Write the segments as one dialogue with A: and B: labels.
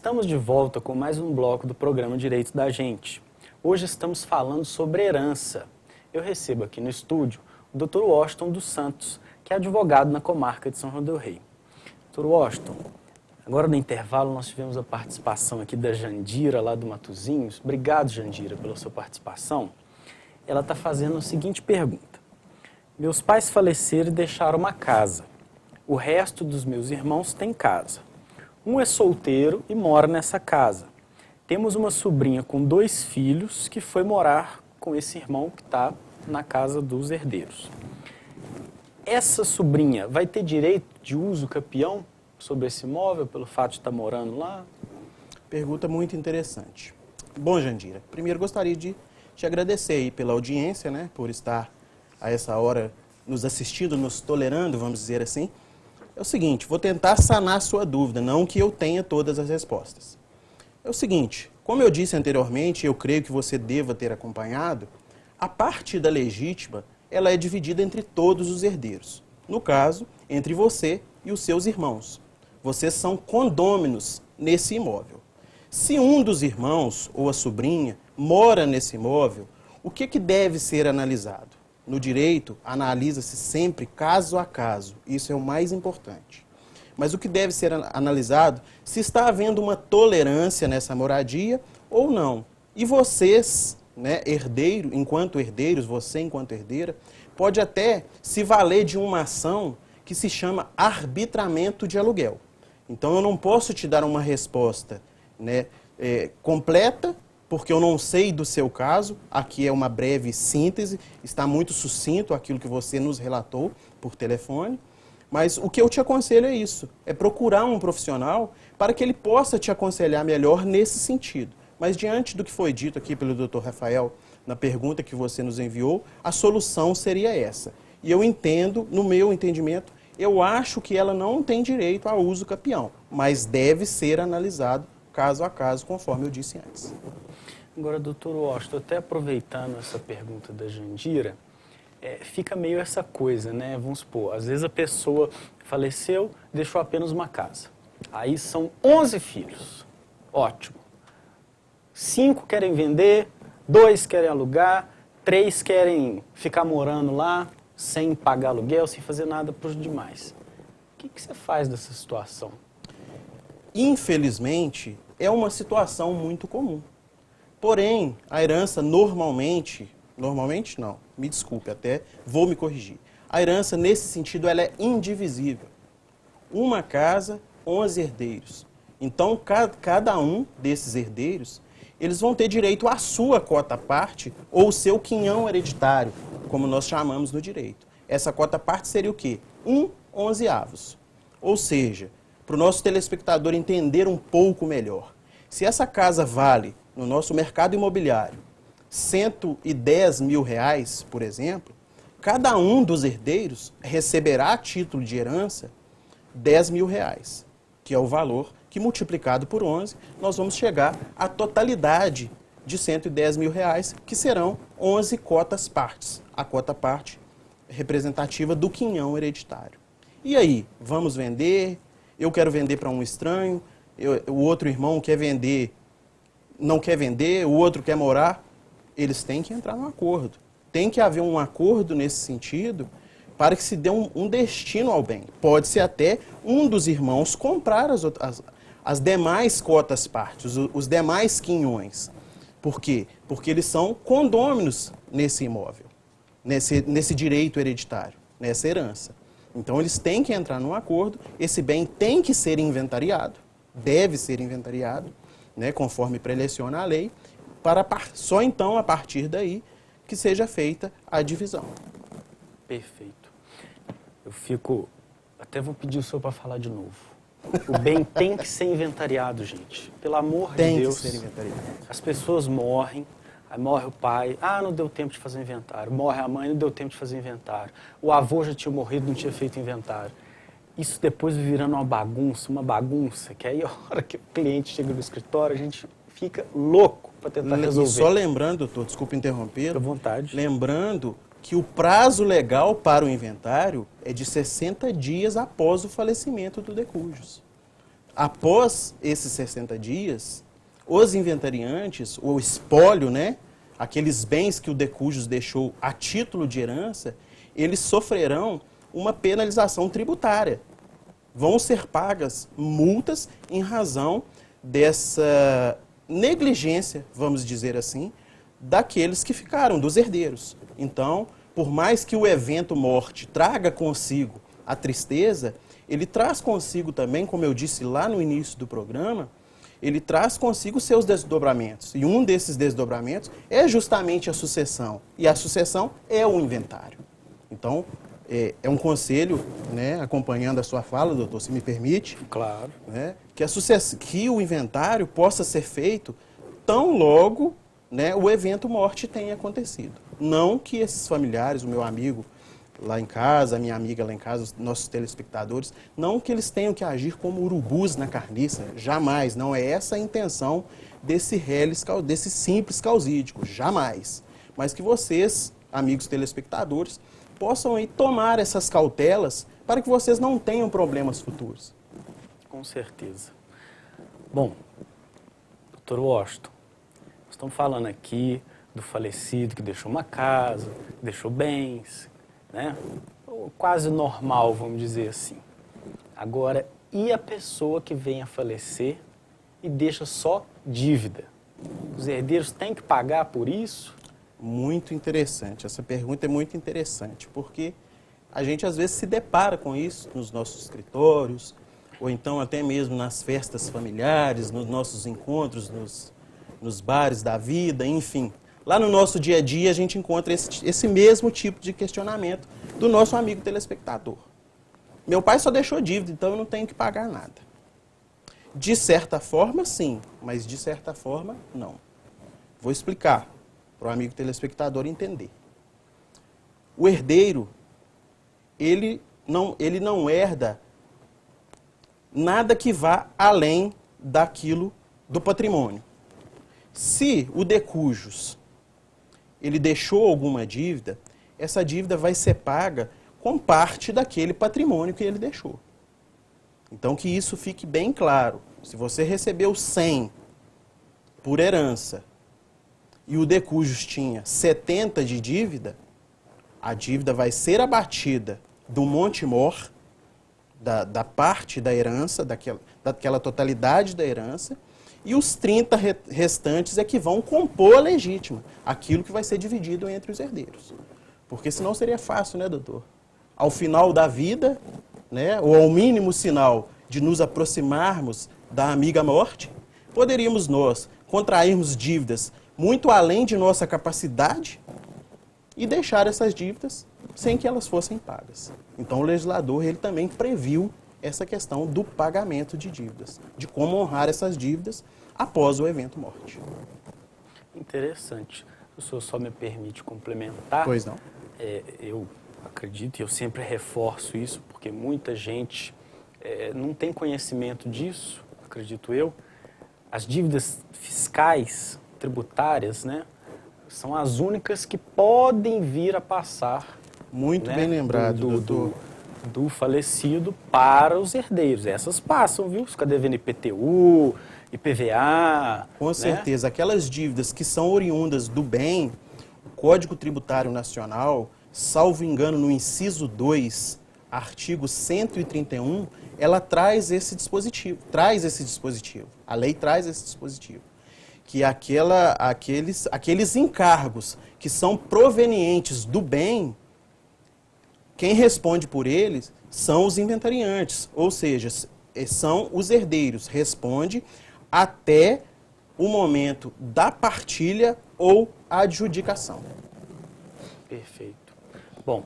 A: Estamos de volta com mais um bloco do programa Direitos da Gente. Hoje estamos falando sobre herança. Eu recebo aqui no estúdio o Dr. Washington dos Santos, que é advogado na comarca de São João del Rei. Dr. Washington, agora no intervalo nós tivemos a participação aqui da Jandira, lá do Matozinhos. Obrigado, Jandira, pela sua participação. Ela está fazendo a seguinte pergunta. Meus pais faleceram e deixaram uma casa. O resto dos meus irmãos tem casa. Um é solteiro e mora nessa casa. Temos uma sobrinha com 2 filhos que foi morar com esse irmão que está na casa dos herdeiros. Essa sobrinha vai ter direito de uso capião sobre esse imóvel pelo fato de estar morando lá?
B: Pergunta muito interessante. Bom, Jandira, primeiro gostaria de te agradecer aí pela audiência, né, por estar a essa hora nos assistindo, nos tolerando, vamos dizer assim. É o seguinte, vou tentar sanar a sua dúvida, não que eu tenha todas as respostas. É o seguinte, como eu disse anteriormente, eu creio que você deva ter acompanhado, a parte da legítima, ela é dividida entre todos os herdeiros. No caso, entre você e os seus irmãos. Vocês são condôminos nesse imóvel. Se um dos irmãos ou a sobrinha mora nesse imóvel, o que deve ser analisado? No direito, analisa-se sempre caso a caso. Isso é o mais importante. Mas o que deve ser analisado, se está havendo uma tolerância nessa moradia ou não. E vocês, né, herdeiro, enquanto herdeiros, você enquanto herdeira, pode até se valer de uma ação que se chama arbitramento de aluguel. Então eu não posso te dar uma resposta, né, completa, porque eu não sei do seu caso. Aqui é uma breve síntese, está muito sucinto aquilo que você nos relatou por telefone. Mas o que eu te aconselho é isso, é procurar um profissional para que ele possa te aconselhar melhor nesse sentido. Mas diante do que foi dito aqui pelo Dr. Rafael, na pergunta que você nos enviou, a solução seria essa. E eu entendo, no meu entendimento, eu acho que ela não tem direito a uso capião, mas deve ser analisado caso a caso, conforme eu disse antes.
A: Agora, doutor Washington, até aproveitando essa pergunta da Jandira, fica meio essa coisa, né? Vamos supor, às vezes a pessoa faleceu, deixou apenas uma casa. Aí são 11 filhos. Ótimo. 5 querem vender, 2 querem alugar, 3 querem ficar morando lá, sem pagar aluguel, sem fazer nada para os demais. O que você faz dessa situação?
B: Infelizmente, é uma situação muito comum. Porém, a herança normalmente não, me desculpe, até vou me corrigir. A herança, nesse sentido, ela é indivisível. Uma casa, 11 herdeiros. Então, cada um desses herdeiros, eles vão ter direito à sua cota-parte ou o seu quinhão hereditário, como nós chamamos no direito. Essa cota-parte seria o quê? 1/11. Ou seja, para o nosso telespectador entender um pouco melhor, se essa casa vale, no nosso mercado imobiliário, R$110 mil, por exemplo, cada um dos herdeiros receberá a título de herança R$10 mil, que é o valor que, multiplicado por 11, nós vamos chegar à totalidade de R$110 mil, que serão 11 cotas partes, a cota parte representativa do quinhão hereditário. E aí, vamos vender? Eu quero vender para um estranho, o outro irmão quer vender, não quer vender, o outro quer morar. Eles têm que entrar num acordo. Tem que haver um acordo nesse sentido para que se dê um destino ao bem. Pode ser até um dos irmãos comprar as demais cotas partes, os demais quinhões. Por quê? Porque eles são condôminos nesse imóvel, nesse direito hereditário, nessa herança. Então eles têm que entrar num acordo, esse bem tem que ser inventariado, deve ser inventariado, né, conforme preleciona a lei, só então, a partir daí, que seja feita a divisão.
A: Perfeito. Até vou pedir o senhor para falar de novo. O bem tem que ser inventariado, gente. Pelo amor de Deus.
B: Tem que ser inventariado.
A: As pessoas morrem, aí morre o pai, não deu tempo de fazer inventário. Morre a mãe, não deu tempo de fazer inventário. O avô já tinha morrido, não tinha feito inventário. Isso depois vai virando uma bagunça, que aí a hora que o cliente chega no escritório, a gente fica louco para tentar resolver.
B: E só lembrando, doutor, desculpa interromper.
A: Fique à vontade.
B: Lembrando que o prazo legal para o inventário é de 60 dias após o falecimento do decujus. Após esses 60 dias, os inventariantes, o espólio, né, aqueles bens que o decujus deixou a título de herança, eles sofrerão uma penalização tributária. Vão ser pagas multas em razão dessa negligência, vamos dizer assim, daqueles que ficaram, dos herdeiros. Então, por mais que o evento morte traga consigo a tristeza, ele traz consigo também, como eu disse lá no início do programa, ele traz consigo seus desdobramentos. E um desses desdobramentos é justamente a sucessão. E a sucessão é o inventário. Então, é um conselho, né, acompanhando a sua fala, doutor, se me permite.
A: Claro.
B: Né, que o inventário possa ser feito tão logo, né, o evento morte tenha acontecido. Não que esses familiares, o meu amigo lá em casa, a minha amiga lá em casa, os nossos telespectadores, não que eles tenham que agir como urubus na carniça, jamais, não é essa a intenção desse simples causídico, jamais. Mas que vocês, amigos telespectadores, possam aí tomar essas cautelas para que vocês não tenham problemas futuros.
A: Com certeza. Bom, doutor Washington, nós estamos falando aqui do falecido que deixou uma casa, deixou bens, né? Quase normal, vamos dizer assim. Agora, e a pessoa que vem a falecer e deixa só dívida? Os herdeiros têm que pagar por isso?
B: Muito interessante, essa pergunta é muito interessante, porque a gente às vezes se depara com isso nos nossos escritórios, ou então até mesmo nas festas familiares, nos nossos encontros, nos bares da vida, enfim. Lá no nosso dia a dia a gente encontra esse mesmo tipo de questionamento do nosso amigo telespectador. Meu pai só deixou dívida, então eu não tenho que pagar nada. De certa forma, sim, mas de certa forma, não. Vou explicar para o amigo telespectador entender. O herdeiro, ele não herda nada que vá além daquilo do patrimônio. Se o decujus ele deixou alguma dívida, essa dívida vai ser paga com parte daquele patrimônio que ele deixou. Então, que isso fique bem claro. Se você recebeu 100 por herança e o decujus tinha 70 de dívida, a dívida vai ser abatida do monte-mor, da parte da herança, daquela totalidade da herança, e os 30 restantes é que vão compor a legítima, aquilo que vai ser dividido entre os herdeiros. Porque senão seria fácil, né, doutor? Ao final da vida, né, ou ao mínimo sinal de nos aproximarmos da amiga morte, poderíamos nós contrairmos dívidas muito além de nossa capacidade e deixar essas dívidas sem que elas fossem pagas. Então o legislador ele também previu essa questão do pagamento de dívidas, de como honrar essas dívidas após o evento morte.
A: Interessante. O senhor só me permite complementar?
B: Pois não.
A: Eu acredito e eu sempre reforço isso, porque muita gente não tem conhecimento disso, acredito eu. As dívidas fiscais, tributárias, né, são as únicas que podem vir a passar.
B: Muito, né, bem lembrado, doutor.
A: Do falecido para os herdeiros. Essas passam, viu? Fica devendo IPTU, IPVA.
B: Com certeza. Aquelas dívidas que são oriundas do bem, o Código Tributário Nacional, salvo engano, no inciso 2, artigo 131, ela traz esse dispositivo. A lei traz esse dispositivo. Que aqueles encargos que são provenientes do bem, quem responde por eles são os inventariantes, ou seja, são os herdeiros. Responde até o momento da partilha ou adjudicação.
A: Perfeito. Bom,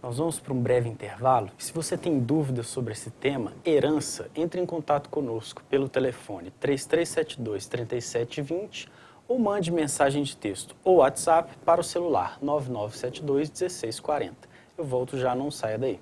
A: nós vamos para um breve intervalo. Se você tem dúvidas sobre esse tema, herança, entre em contato conosco pelo telefone 3372-3720 ou mande mensagem de texto ou WhatsApp para o celular 9972-1640. Eu volto já, não saia daí.